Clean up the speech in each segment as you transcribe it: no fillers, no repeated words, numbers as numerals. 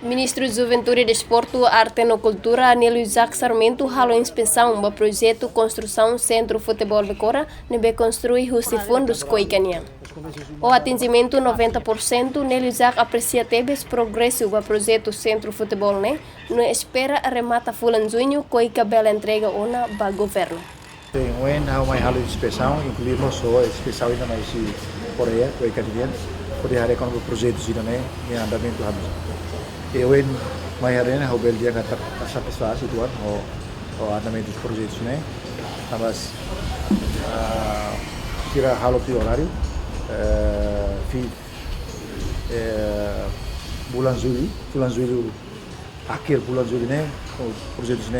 Ministro de Juventude e Desporto, Arte e Cultura, Nélio Isaac Sarmento, halo inspeção do projeto Construção Centro Futebol de Cora, nebe construir os fundos coicania. O atingimento 90%, Nélio Isaac aprecia tebes progresso do projeto Centro Futebol, não espera remata fulan junho, coica bela entrega ona ba governo. Tem uma halo inspeção, incluímos a inspeção ainda mais Coreia, coica de dentro, poder reconhecer o projeto em andamento eu mai hari ho bel dia kata satisfaksi tuan ho andamento dos projetos mas kira halo pi horário bulan Juli akhir bulan Juli o projetos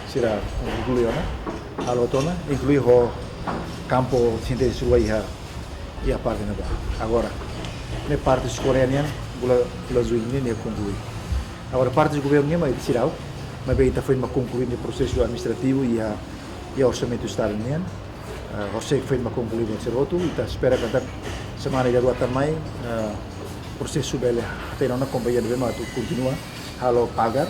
será concluído halo tona inclui ho campo sintético ia parte agora ne partes coreanas bulan Juli ini concluí. Agora, parte do governo é tirau, mas bem está foi uma concluir o processo administrativo e o orçamento do Estado você foi uma concluir nesse roto e está espera que até semana já dua também processo bela tem uma companhia de bema tu continua halo pagar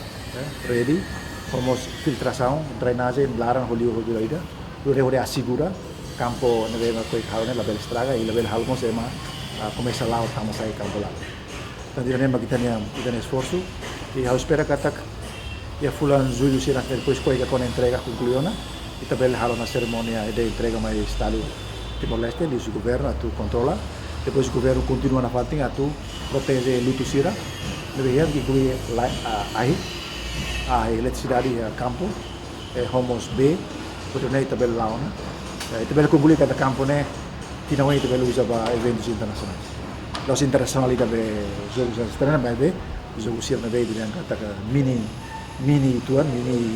ready formos filtração drenagem larang holio ida dure assegura campo neve coi halne label estraga e label halmo sema começa lá o tamo sai campo lá. Então, kita tem esforço e eu espero que até fulan Julho será depois que com a entrega concluída e também há uma cerimônia de entrega mais Estado Timor-Leste, o governo tu controla, depois o governo continua na fatinha tu protege luto sira, depois que inclui a eletricidade campo, homos B, depois também lá, também conclui que campo finalmente também usa para eventos internacionais. Los internacional também jogos externos mas jogos sir também dengan kata mini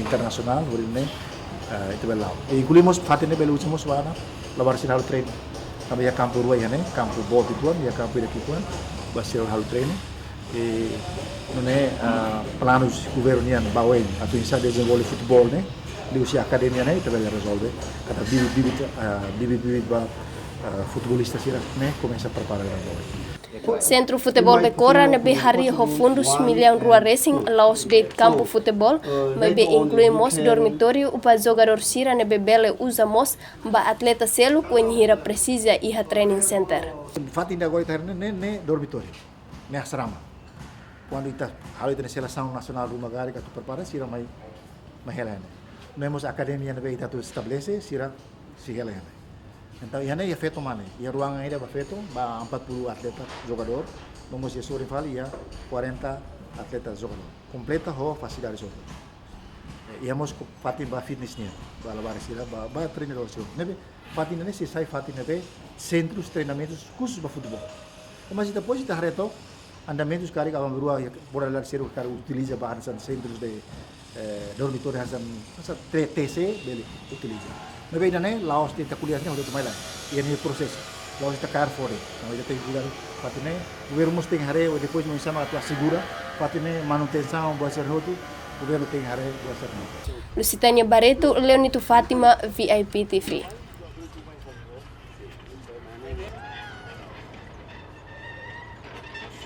internasional ini itu belau. Incluímos fatene belu usamos wana labar sir hal train também campo ruai campo bot ituan ya campo daqui tuan basir hal train e planos governian bawai atau insa desenvolve futebol di usia akademia itu bela resolve kata bibit futebolista sira começa a preparar Centro Futebol de Cora nebe hari ho fundos milhão rua racing laos de campo futebol, mas be incluímos dormitório para jogador sira nebe bele usamos ba atleta selo com hira precisa e training center. Fatin da agora ne dormitório, ne asrama. Quando está halo da seleção nacional do magari que tu prepara sira mai helene. Nós academia nebe ita tu estabelece sira helene. Então, ini ya feito mana? Ya ruangan ini feito, 40 atleta jogador, vamos ya rival ya 40 atleta jogador. Completa ho facilidade jogador. Íamos fatin ba fitnessnya, ba labar sila ba treinador sila. Nebe fatin ini se sai fatin nebe centros treinamentos khusus ba futebol. Mas depois de reto andamentos kari ka rua ya bora lar ser kari utiliza ba hansan centros de dormitório hansan TC dele utiliza. Nebe ina laos de kuliahnya udah kemana? Ini proses. Laos de car fora. Então ele tem que cuidar. Patine, o governo tem hare, depois não chama a segura. Patine manutenção, boa ser roto. O governo tem hare, boa ser roto. Lusitania Barreto, Leonito Fátima, VIP TV.